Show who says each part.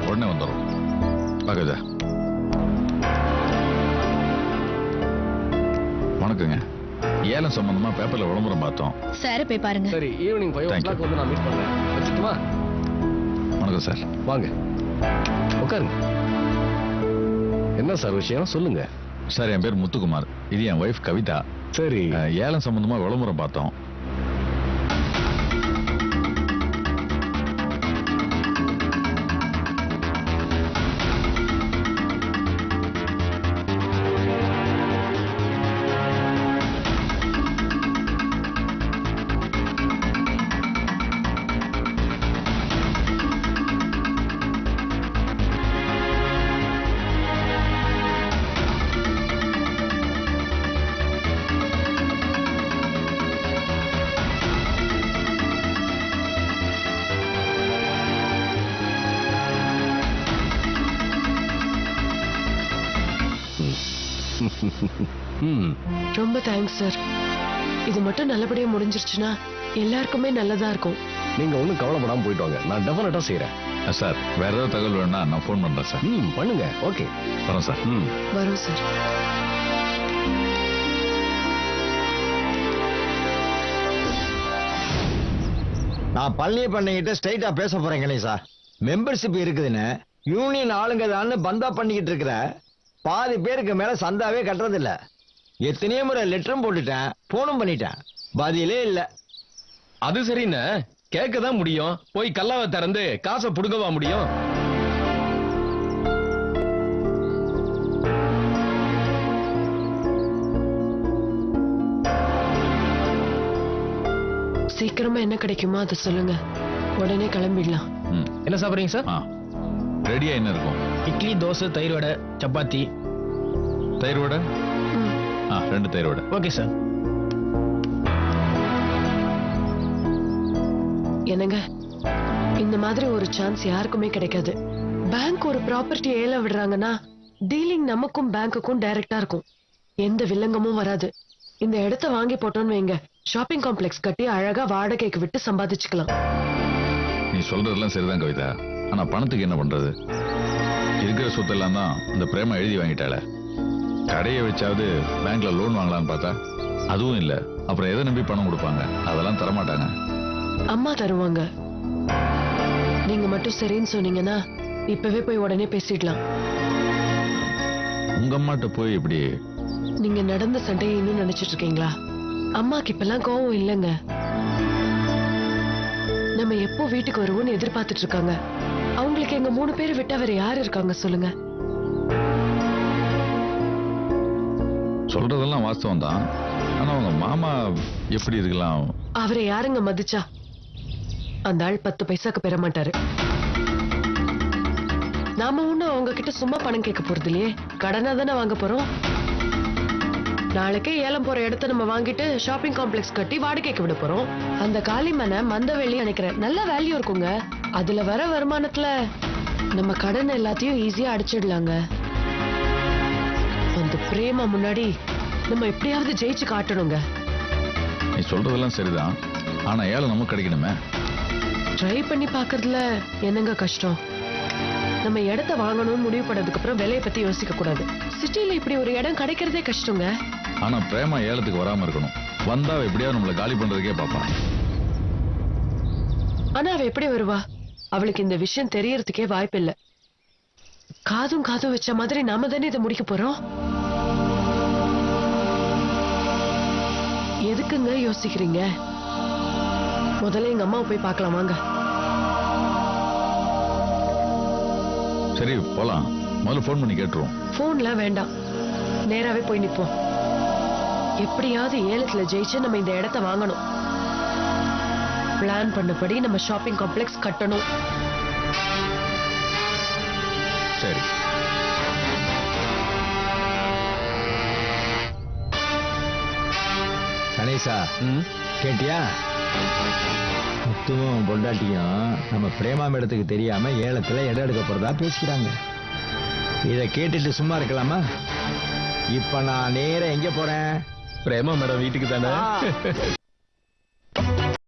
Speaker 1: உடனே வந்துடும். பகதா வணக்கங்க. ஏலம் சம்பந்தமா பேப்பர்ல விளம்பரம் பார்த்தோம்.
Speaker 2: சார் போய் பாருங்க.
Speaker 3: சரி, ஈவினிங் 5 o'clock வந்து நான் மீட் பண்றேன். வச்சுட்டுமா?
Speaker 1: வணக்கம் சார்.
Speaker 3: வாங்க உட்காருங்க. என்ன சார் விஷயம் சொல்லுங்க.
Speaker 1: சார் என் பேர் முத்துக்குமார். இது என் ஒய்ஃப் கவிதா.
Speaker 3: சரி,
Speaker 1: ஏலம் சம்பந்தமா விளம்பரம் பார்த்தோம்.
Speaker 4: ரொம்ப தேங்க்ஸ் சார். இது மட்டும் நல்லபடியா முடிஞ்சிருச்சுன்னா எல்லாருக்குமே நல்லதா இருக்கும்.
Speaker 3: நீங்க ஒண்ணும் கவலைப்படாம போயிட்டு வாங்க. நான் டெஃபினட்டா செய்யறேன்.
Speaker 1: சார் வேற ஏதாவது தகவல் வேணும்னா நான் ஃபோன் பண்றேன் சார்.
Speaker 3: பண்ணுங்க. ஓகே,
Speaker 1: வரோம் சார்.
Speaker 4: வரும் சார்.
Speaker 5: நான் பழனி பண்ணிக்கிட்டு ஸ்ட்ரைட்டா பேச போறேன் கணேசா. மெம்பர்ஷிப் இருக்குதுன்னு யூனியன் ஆளுங்க தான் பந்தா பண்ணிக்கிட்டு இருக்கிற பாதி பேருக்கு மேல சந்தாவே கட்டுறது இல்ல. எத்தனையோ முறை லெட்டரும் போட்டுட்டேன், போனும் பண்ணிட்டேன், பதிலே இல்ல.
Speaker 3: அது சரிண்ணே, கேட்கதான் முடியும். போய் கல்லாவை திறந்து காசை புடுங்கவா முடியும்?
Speaker 4: சீக்கிரமா என்ன கிடைக்குமோ அதை சொல்லுங்க, உடனே கிளம்பிடலாம்.
Speaker 3: என்ன சாப்பிடுறீங்க சார்?
Speaker 1: ரெடியா என்ன இருக்கும்?
Speaker 3: இட்லி, தோசை, தயிர் வடை, சப்பாத்தி.
Speaker 1: தயிர் வடை? 2 தயிர் வடை.
Speaker 3: Okay sir.
Speaker 4: என்னங்க, இந்த மாதிரி ஒரு சான்ஸ் யாருக்குமே கிடைக்காது. பேங்க் ஒரு ப்ராப்பர்ட்டி ஏல விடுறாங்கன்னா டீலிங் நமக்கும் பேங்க்குக்கும் டைரக்டா இருக்கும். எந்த வில்லங்கமும் வராது. இந்த இடத்த வாங்கி போட்டோன்னு வைங்க, ஷாப்பிங் காம்ப்ளெக்ஸ் கட்டி அழகா வாடகைக்கு விட்டு சம்பாதிச்சுக்கலாம்.
Speaker 1: நீ சொல்றதெல்லாம் சரிதான் கவிதா. ஆனா பணத்துக்கு என்ன பண்றது? இருக்கிற சொத்தெல்லாம் தான் இந்த பிரேமா எழுதி வாங்கிட்டாள. கடையை வச்சாவது பேங்க்ல லோன் வாங்கலாம்னு பார்த்தா அதுவும் இல்ல. அப்புறம் எதை நம்பி பணம் கொடுப்பாங்க? அதெல்லாம் தரமாட்டாங்க.
Speaker 4: அம்மா தருவாங்க. நீங்க மட்டும் சரின்னு சொன்னீங்கன்னா இப்பவே போய் உடனே பேசிடலாம்.
Speaker 1: உங்க அம்மாட்ட போய் இப்படி?
Speaker 4: நீங்க நடந்த சண்டையை இன்னும் நினைச்சிட்டு இருக்கீங்களா? அம்மாக்கு இப்பெல்லாம் கோவம் இல்லைங்க. நம்ம எப்போ வீட்டுக்கு வருவோம்னு எதிர்பார்த்துட்டு இருக்காங்க. அவங்களுக்கு எங்க 3 பேரை விட்டா வேற யாரு இருக்காங்க சொல்லுங்க?
Speaker 1: சொல்றதெல்லாம் வாஸ்தவம் தான். ஆனா உங்க மாமா எப்படி இருக்கலாம்?
Speaker 4: அவரை யாருங்க மதிச்சா? அந்த ஆள் 10 பைசாக்கு பெற மாட்டாரு. நாம ஒண்ணும் அவங்க கிட்ட சும்மா பணம் கேட்க போறது இல்லையே, கடனா தானே வாங்க போறோம். நாளைக்கே ஏலம் போற இடத்த நம்ம வாங்கிட்டு ஷாப்பிங் காம்ப்ளெக்ஸ் கட்டி வாடகைக்கு விட போறோம். அந்த காளிமனை மந்தவெளி நினைக்கிறேன், நல்ல வேல்யூ இருக்குங்க. அதுல வர வருமானத்துல நம்ம கடன் எல்லாத்தையும் ஈஸியா அடிச்சிடலாங்க. அந்த பிரேமா முன்னாடி நம்ம எப்படியாவது ஜெயிச்சு காட்டணுங்க.
Speaker 1: நீ சொல்றதெல்லாம் சரிதான். ஆனா ஏலம் நமக்கு கிடைக்கணுமே.
Speaker 4: ட்ரை பண்ணி பாக்குறதுல என்னங்க கஷ்டம்? நம்ம இடத்த வாங்கணும்னு முடிவு பண்ணதுக்கு அப்புறம் விலையை பத்தி யோசிக்க கூடாது. சிட்டில இப்படி ஒரு இடம் கிடைக்கிறதே கஷ்டங்க.
Speaker 1: ஆனா பிரேமா ஏலத்துக்கு வராம இருக்கணும். வந்தா எப்படியாவது நம்மள காலி பண்றதுக்கே பாப்பா.
Speaker 4: ஆனா அவ எப்படி வருவா? அவளுக்கு இந்த விஷயம் தெரியறதுக்கே வாய்ப்பு இல்ல. காதும் வச்ச மாதிரி நாம தானே இதை முடிக்க போறோம். எதுக்குங்க யோசிக்கிறீங்க? முதல்ல எங்க அம்மாவை போய் பார்க்கலாம் வாங்க.
Speaker 1: சரி போலாம். முதல்ல போன் பண்ணி கேட்டுருவோம்.
Speaker 4: போன்ல வேண்டாம், நேராவே போய் நிப்போம். எப்படியாவது ஏலத்துல ஜெயிச்சு நம்ம இந்த இடத்த வாங்கணும். பிளான் பண்ணபடி நம்ம ஷாப்பிங் காம்ப்ளெக்ஸ் கட்டணும்.
Speaker 1: சரி.
Speaker 5: கணேசா, கேட்டியா? முத்துவும் பொண்டாட்டியும் நம்ம பிரேமா மேடத்துக்கு தெரியாம ஏலத்துல இடம் எடுக்க போறதா பேசிக்கிறாங்க. இத கேட்டுட்டு சும்மா இருக்கலாமா? இப்ப நான் நேரா எங்க போறேன்?
Speaker 3: பிரேமா மேடம் வீட்டுக்கு தானே.